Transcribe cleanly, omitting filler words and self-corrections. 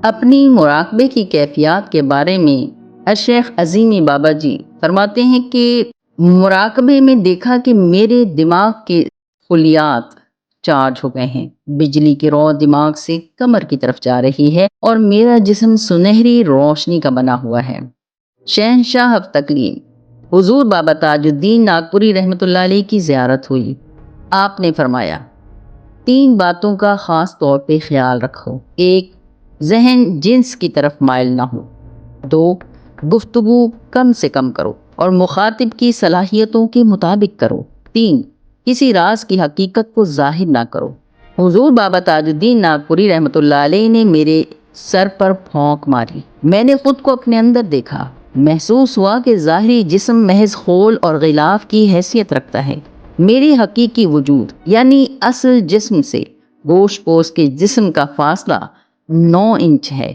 اپنی مراقبے کی کیفیات کے بارے میں الشیخ عظیمی بابا جی فرماتے ہیں کہ مراقبے میں دیکھا کہ میرے دماغ کے خلیات چارج ہو گئے ہیں، بجلی کی رو دماغ سے کمر کی طرف جا رہی ہے اور میرا جسم سنہری روشنی کا بنا ہوا ہے۔ شہنشاہ تکلیم حضور بابا تاج الدین ناگپوری رحمۃ اللہ علیہ کی زیارت ہوئی۔ آپ نے فرمایا 3 باتوں کا خاص طور پہ خیال رکھو۔ 1، ذہن جنس کی طرف مائل نہ ہو۔ 2، گفتگو کم سے کم کرو اور مخاطب کی صلاحیتوں کے مطابق کرو۔ 3، کسی راز کی حقیقت کو ظاہر نہ کرو۔ حضور بابا تاج الدین ناگپوری رحمۃ اللہ علیہ نے میرے سر پر پھونک ماری۔ میں نے خود کو اپنے اندر دیکھا، محسوس ہوا کہ ظاہری جسم محض خول اور غلاف کی حیثیت رکھتا ہے، میری حقیقی وجود یعنی اصل جسم سے گوشت پوش کے جسم کا فاصلہ 9 انچ ہے۔